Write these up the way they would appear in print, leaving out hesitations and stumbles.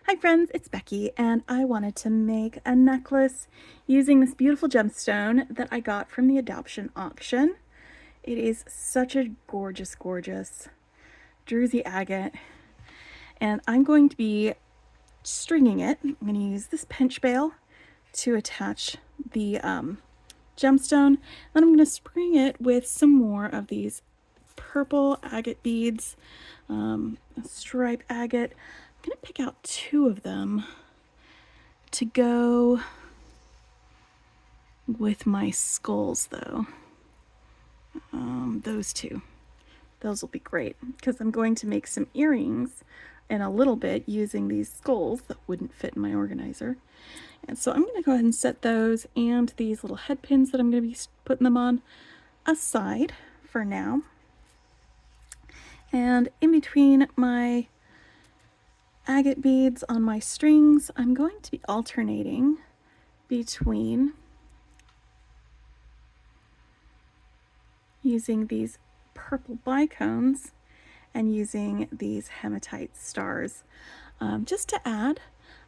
Hi friends, it's Becky and I wanted to make a necklace using this beautiful gemstone that I got from the adoption auction. It is such a gorgeous, gorgeous drusy agate, and I'm going to be stringing it. I'm going to use this pinch bail to attach the gemstone. Then I'm going to string it with some more of these purple agate beads, stripe agate. I'm going to pick out two of them to go with my skulls, though. Those two. Those will be great because I'm going to make some earrings in a little bit using these skulls that wouldn't fit in my organizer. And so I'm going to go ahead and set those and these little head pins that I'm going to be putting them on aside for now. And in between my agate beads on my strings, I'm going to be alternating between using these purple bicones and using these hematite stars, just to add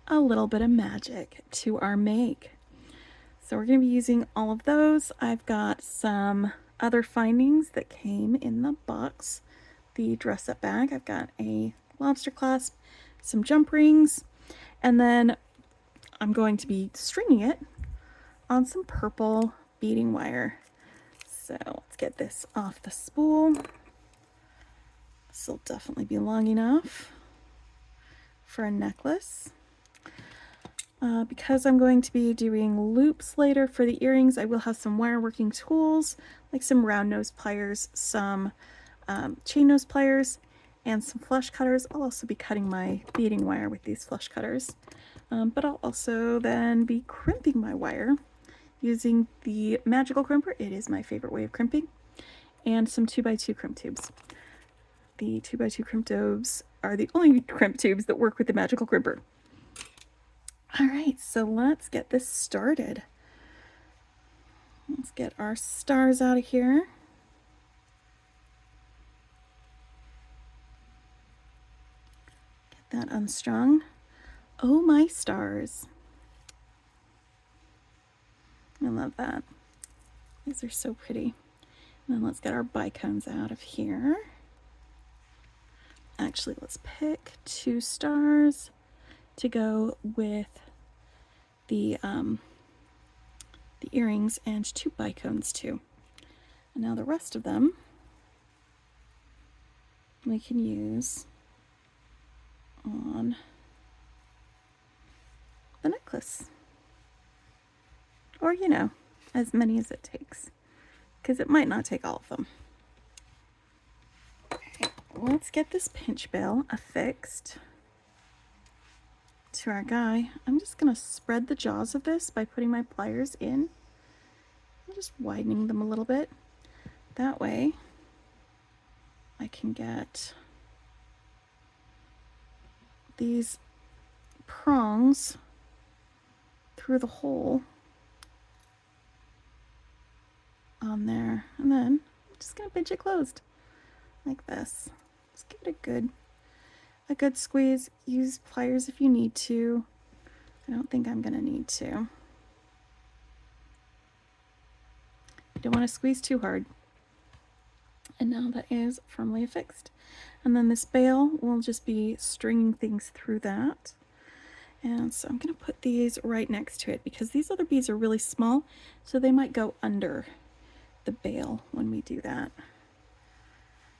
a little bit of magic to our make. So we're going to be using all of those. I've got some other findings that came in the box, the dress up bag. I've got a lobster clasp, some jump rings, and then I'm going to be stringing it on some purple beading wire. So let's get this off the spool. This will definitely be long enough for a necklace. Because I'm going to be doing loops later for the earrings, I will have some wire working tools, like some round nose pliers, some chain nose pliers, and some flush cutters. I'll also be cutting my beading wire with these flush cutters. But I'll also then be crimping my wire using the magical crimper. It is my favorite way of crimping. And some 2x2 crimp tubes. The 2x2 crimp tubes are the only crimp tubes that work with the magical crimper. All right, so let's get this started. Let's get our stars out of here. Get that unstrung. Oh, my stars. I love that. These are so pretty. And then let's get our bicones out of here. Actually, let's pick 2 stars to go with the earrings and 2 bicones too. And now the rest of them we can use on the necklace. Or, you know, as many as it takes, because it might not take all of them. Okay, let's get this pinch bail affixed to our guy. I'm just going to spread the jaws of this by putting my pliers in. I'm just widening them a little bit. That way I can get these prongs through the hole on there, and then I'm just going to pinch it closed like this. Just give it a good squeeze. Use pliers if you need to. I don't think I'm going to need to. You don't want to squeeze too hard. And now that is firmly affixed. And then this bail will just be stringing things through that. And so I'm going to put these right next to it because these other beads are really small, so they might go under the bail when we do that.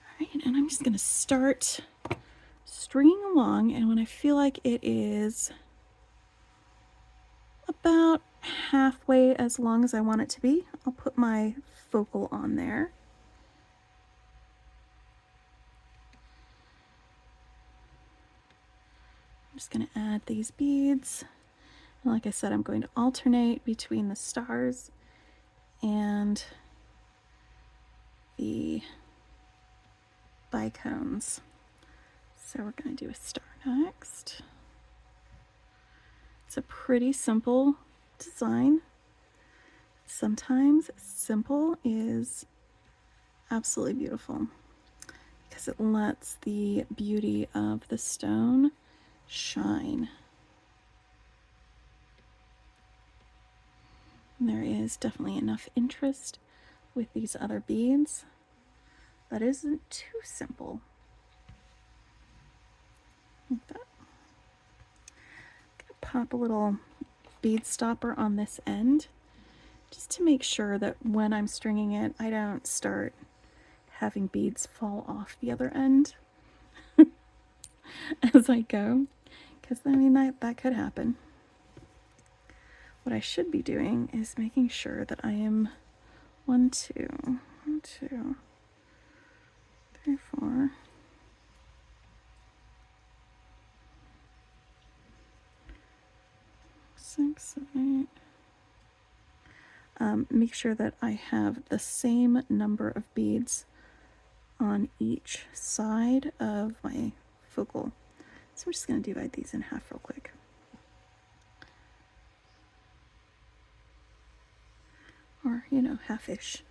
All right, and I'm just going to start stringing along, and when I feel like it is about halfway as long as I want it to be, I'll put my focal on there. I'm just going to add these beads. And like I said, I'm going to alternate between the stars and the bicones. So we're going to do a star next. It's a pretty simple design. Sometimes simple is absolutely beautiful because it lets the beauty of the stone shine. is definitely enough interest with these other beads. That isn't too simple. Like that. I'm gonna pop a little bead stopper on this end just to make sure that when I'm stringing it, I don't start having beads fall off the other end as I go, because I mean that could happen. What I should be doing is making sure that I am 1, 2, 1, 2, 3, 4. 6, 7, 8. Make sure that I have the same number of beads on each side of my focal. So we're just going to divide these in half real quick. Or, you know, half-ish.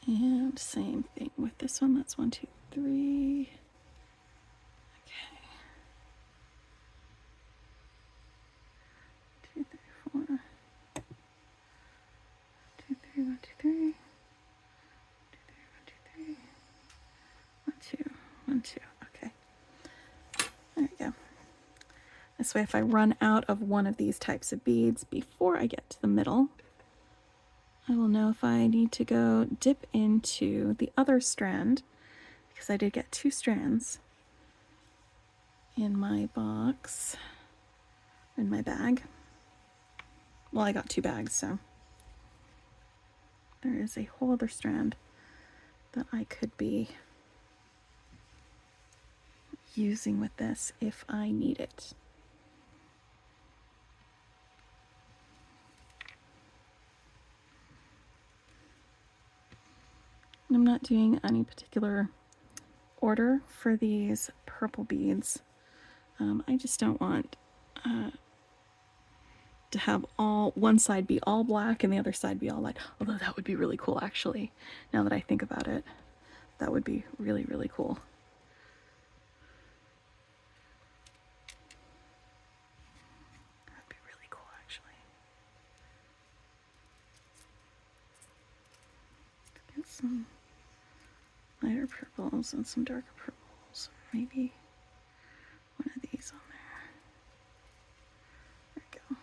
And same thing with this one. That's 1, 2, 3. Okay. 2, 3, 4. 2, 3, 1, 2, 3. 2, 3, 1, 2, 3. 1, 2, 1, 2. Okay. There we go. This way, if I run out of one of these types of beads before I get to the middle, I will know if I need to go dip into the other strand, because I did get 2 strands in my box, in my bag. Well, I got 2 bags, so there is a whole other strand that I could be using with this if I need it. I'm not doing any particular order for these purple beads. I just don't want to have one side be all black and the other side be all light. Although that would be really cool, actually. Now that I think about it, that would be really, really cool. That'd be really cool, actually. Let's get some lighter purples and some darker purples. Maybe one of these on there. There we go.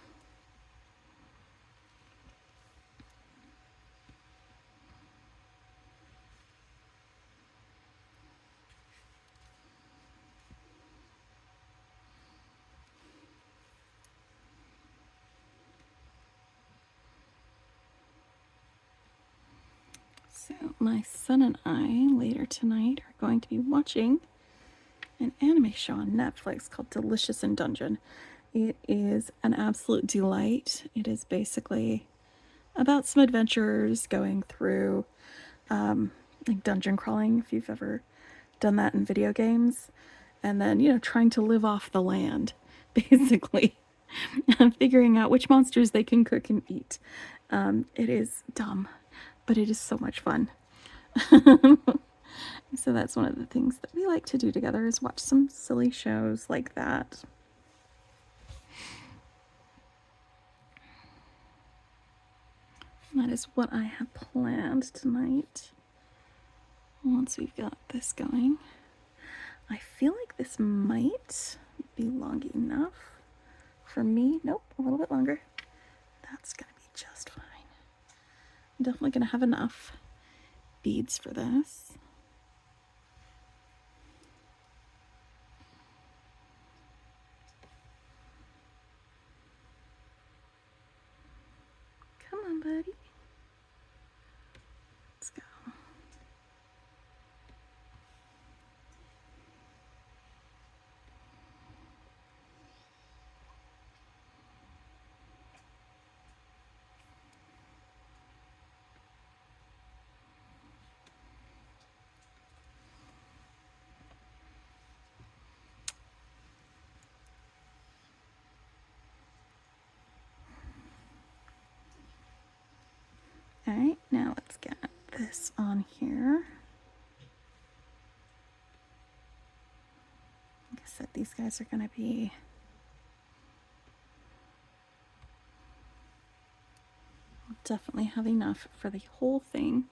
So my son and I later tonight are going to be watching an anime show on Netflix called Delicious in Dungeon. It is an absolute delight. It is basically about some adventurers going through like dungeon crawling, if you've ever done that in video games, and then, you know, trying to live off the land, basically, and figuring out which monsters they can cook and eat. It is dumb, but it is so much fun. So that's one of the things that we like to do together, is watch some silly shows like that. And that is what I have planned tonight. Once we've got this going, I feel like this might be long enough for me. Nope, a little bit longer. That's gonna be just fine. I'm definitely gonna have enough beads for this. Come on, buddy. Let's go. All right, now let's get this on here. Like I said, these guys are going to be definitely have enough for the whole thing.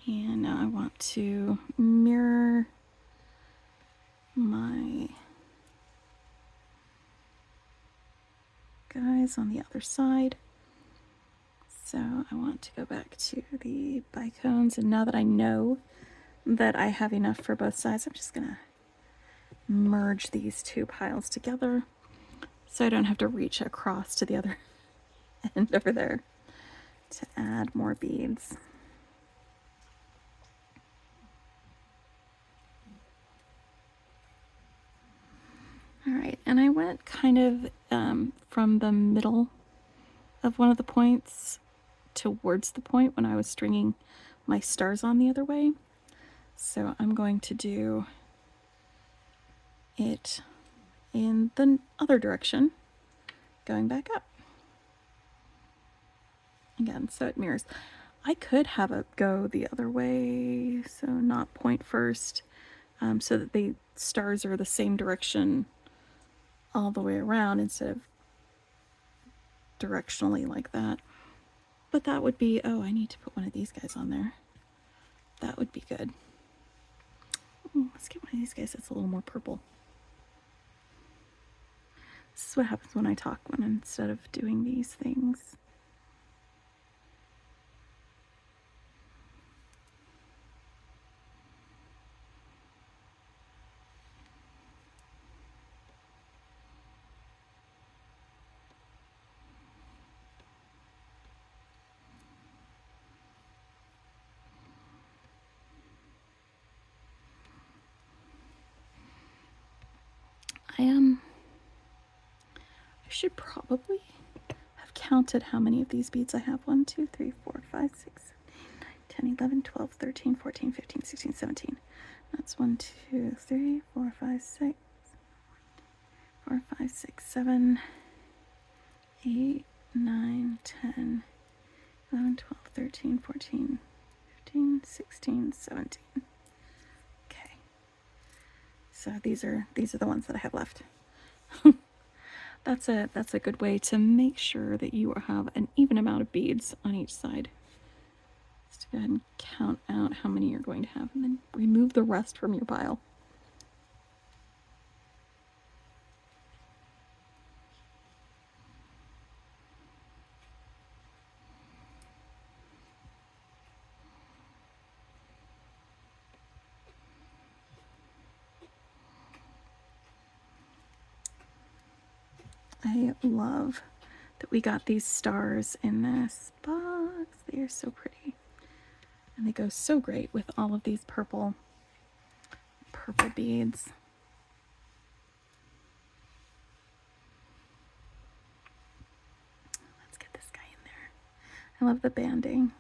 And now I want to mirror my guys on the other side. So I want to go back to the bicones, and now that I know that I have enough for both sides, I'm just gonna merge these two piles together so I don't have to reach across to the other end over there to add more beads. All right, and I went kind of from the middle of one of the points towards the point when I was stringing my stars on the other way. So I'm going to do it in the other direction, going back up. Again, so it mirrors. I could have it go the other way, so not point first, so that the stars are the same direction all the way around instead of directionally like that. But that would be, oh, I need to put one of these guys on there. That would be good. Ooh, let's get one of these guys that's a little more purple. This is what happens when I talk, when instead of doing these things. I should probably have counted how many of these beads I have. 1, 2, 3, 4, 5, 6, 10, 11, 12, 13, 14, 15, 16, 17. That's 1, 2, 3, 4, 5, 6, 4, 5, 6, 7, 8, 9, 10, 11, 12, 13, 14, 15, 16, 17. Okay. So these are the ones that I have left. That's a good way to make sure that you have an even amount of beads on each side. Just go ahead and count out how many you're going to have, and then remove the rest from your pile. I love that we got these stars in this box. They are so pretty. And they go so great with all of these purple beads. Let's get this guy in there. I love the banding.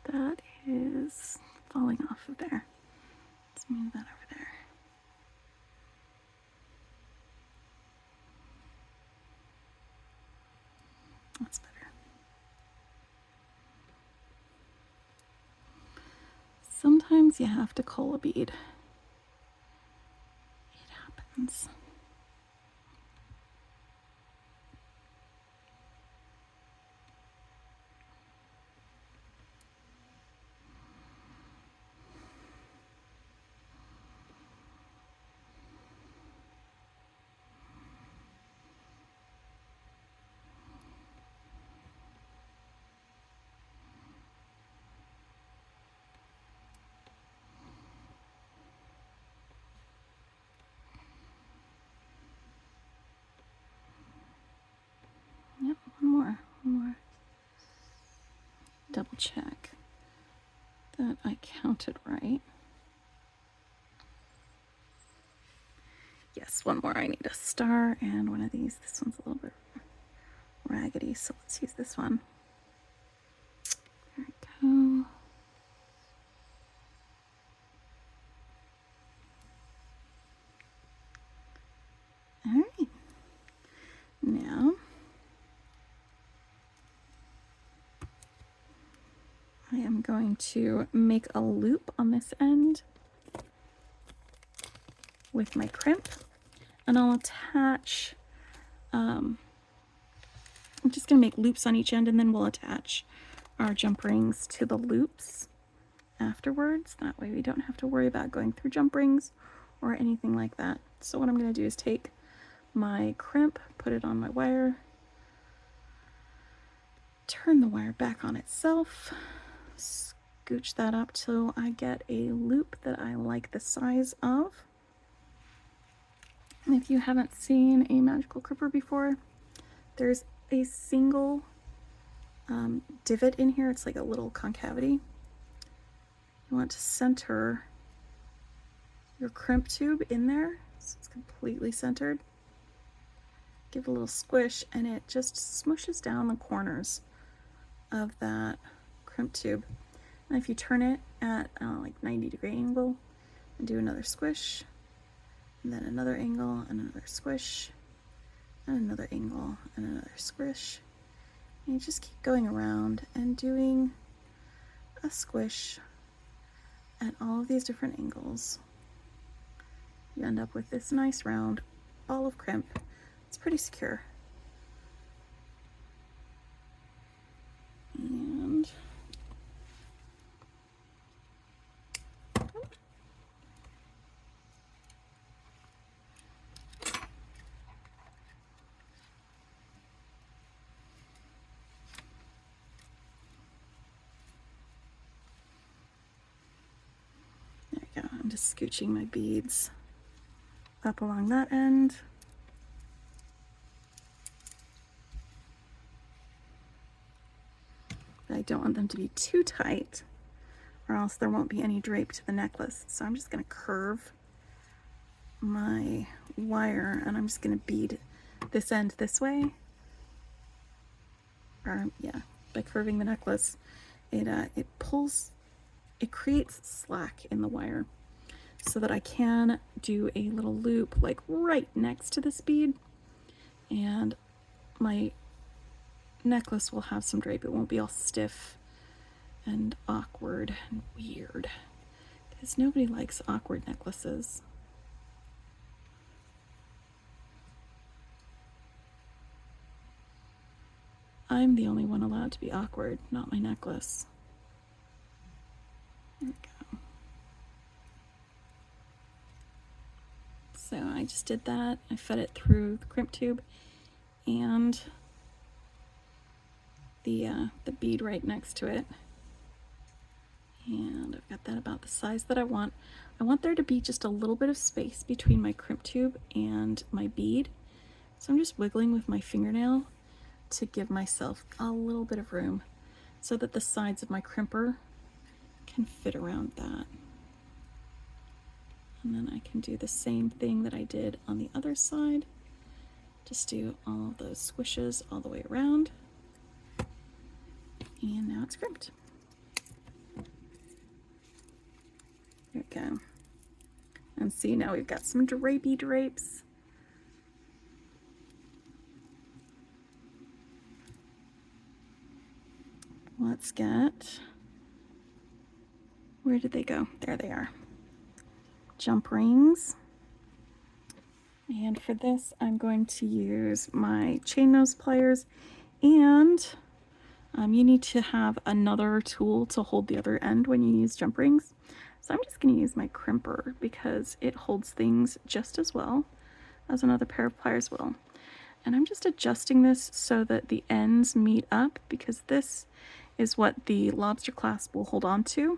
That is falling off of there. Let's move that over there. That's better. Sometimes you have to cull a bead. It happens. check that I counted right. Yes, one more. I need a star and one of these. This one's a little bit raggedy, so let's use this one. There we go. All right. Now, I am going to make a loop on this end with my crimp, and I'll attach, I'm just going to make loops on each end, and then we'll attach our jump rings to the loops afterwards. That way we don't have to worry about going through jump rings or anything like that. So what I'm going to do is take my crimp, put it on my wire, turn the wire back on itself, scooch that up till I get a loop that I like the size of. And if you haven't seen a magical cripper before, there's a single divot in here. It's like a little concavity. You want to center your crimp tube in there so it's completely centered. Give a little squish and it just smushes down the corners of that crimp tube. And if you turn it at like 90-degree angle and do another squish, and then another angle and another squish, and another angle and another squish, and you just keep going around and doing a squish at all of these different angles, you end up with this nice round ball of crimp. It's pretty secure. And there we go. I'm just scooching my beads up along that end. But I don't want them to be too tight or else there won't be any drape to the necklace. So I'm just going to curve my wire and I'm just going to bead this end this way. Or yeah, by curving the necklace, it pulls, it creates slack in the wire so that I can do a little loop like right next to this bead, and my necklace will have some drape. It won't be all stiff and awkward and weird, because nobody likes awkward necklaces. I'm the only one allowed to be awkward, not my necklace. There we go. So I just did that. I fed it through the crimp tube and the bead right next to it. And I've got that about the size that I want. I want there to be just a little bit of space between my crimp tube and my bead. So I'm just wiggling with my fingernail to give myself a little bit of room so that the sides of my crimper can fit around that. And then I can do the same thing that I did on the other side. Just do all of those squishes all the way around. And now it's crimped. There we go. And see, now we've got some drapey drapes. Let's get, where did they go? There they are. Jump rings. And for this, I'm going to use my chain nose pliers, and you need to have another tool to hold the other end when you use jump rings. So I'm just going to use my crimper because it holds things just as well as another pair of pliers will. And I'm just adjusting this so that the ends meet up, because this is what the lobster clasp will hold on to.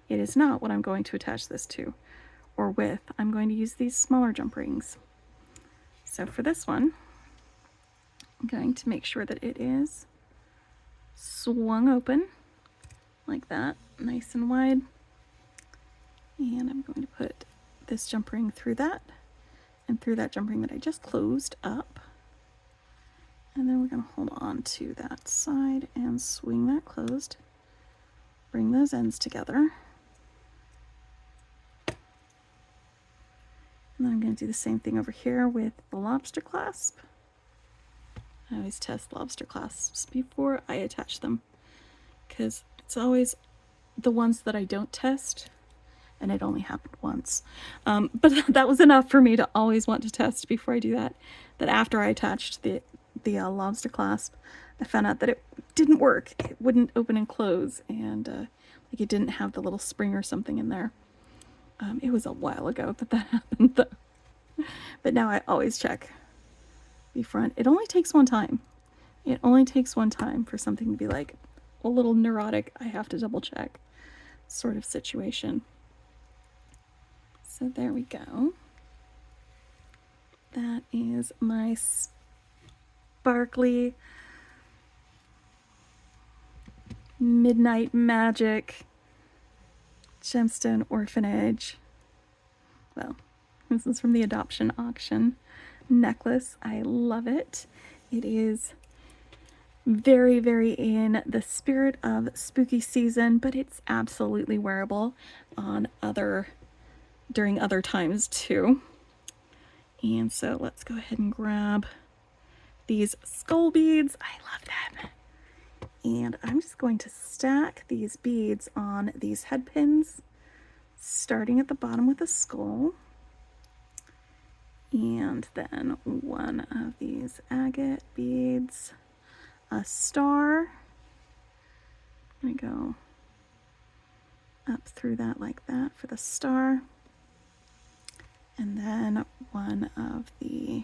It is not what I'm going to attach this to or with. I'm going to use these smaller jump rings. So for this one, I'm going to make sure that it is swung open like that, nice and wide. And I'm going to put this jump ring through that and through that jump ring that I just closed up. And then we're going to hold on to that side and swing that closed. Bring those ends together. And then I'm going to do the same thing over here with the lobster clasp. I always test lobster clasps before I attach them, because it's always the ones that I don't test, and it only happened once. But that was enough for me to always want to test before I do that. That after I attached the lobster clasp, I found out that it didn't work. It wouldn't open and close, and like it didn't have the little spring or something in there. It was a while ago that happened though. But now I always check the front. It only takes one time. It only takes one time for something to be like a little neurotic, I have to double check sort of situation. So there we go. That is my sparkly Midnight Magic gemstone orphanage. Well, this is from the adoption auction necklace. I love it. It is very, very in the spirit of spooky season, but it's absolutely wearable on during other times too. And so let's go ahead and grab these skull beads. I love them. And I'm just going to stack these beads on these head pins, starting at the bottom with a skull. And then one of these agate beads, a star. I'm gonna go up through that like that for the star. And then one of the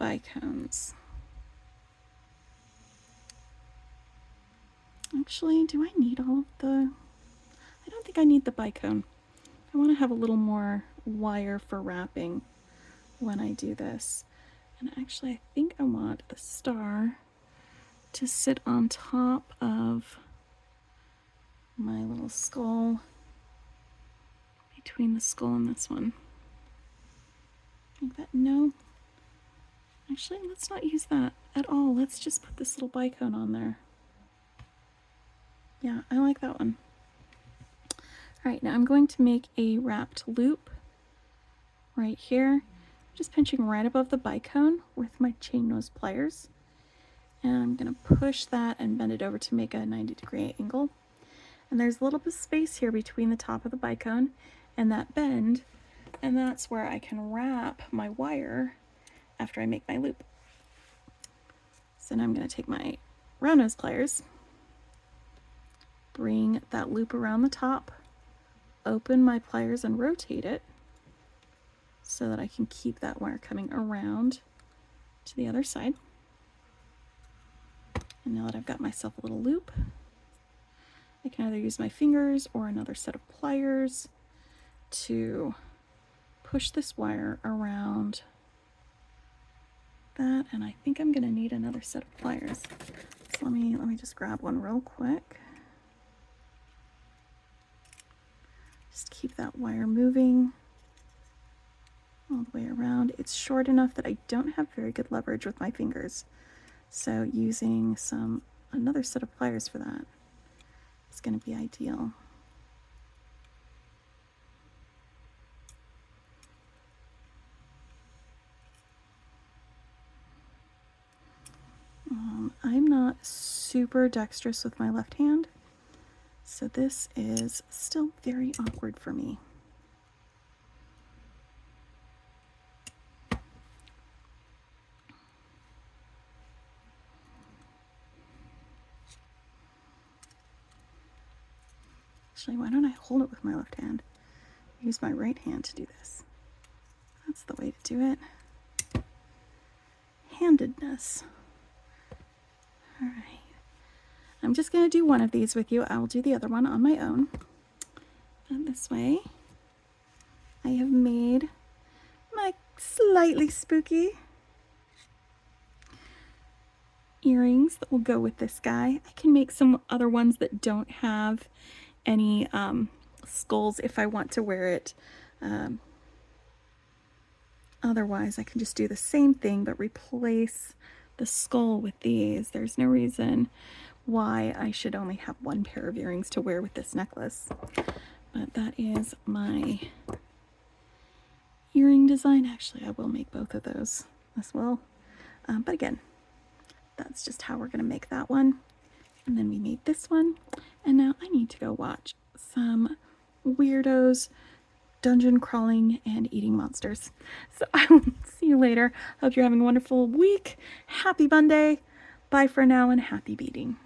bicones. Actually, do I need all of the... I don't think I need the bicone. I want to have a little more wire for wrapping when I do this. And actually, I think I want the star to sit on top of my little skull, between the skull and this one. Like that. No. Actually, let's not use that at all. Let's just put this little bicone on there. Yeah, I like that one. All right, now I'm going to make a wrapped loop right here, just pinching right above the bicone with my chain nose pliers. And I'm gonna push that and bend it over to make a 90-degree angle. And there's a little bit of space here between the top of the bicone and that bend, and that's where I can wrap my wire after I make my loop. So now I'm gonna take my round nose pliers, bring that loop around the top, open my pliers and rotate it so that I can keep that wire coming around to the other side. And now that I've got myself a little loop, I can either use my fingers or another set of pliers to push this wire around that. And I think I'm gonna need another set of pliers. So let me just grab one real quick. Just keep that wire moving all the way around. It's short enough that I don't have very good leverage with my fingers. So using another set of pliers for that is going to be ideal. I'm not super dexterous with my left hand, so this is still very awkward for me. Actually, why don't I hold it with my left hand? Use my right hand to do this. That's the way to do it. Handedness. All right. I'm just going to do one of these with you. I will do the other one on my own. And this way, I have made my slightly spooky earrings that will go with this guy. I can make some other ones that don't have any skulls if I want to wear it. Otherwise, I can just do the same thing but replace the skull with these. There's no reason why I should only have one pair of earrings to wear with this necklace. But that is my earring design. Actually, I will make both of those as well. But again, that's just how we're going to make that one. And then we made this one. And now I need to go watch some weirdos dungeon crawling and eating monsters. So I will see you later. Hope you're having a wonderful week. Happy Monday. Bye for now and happy beading.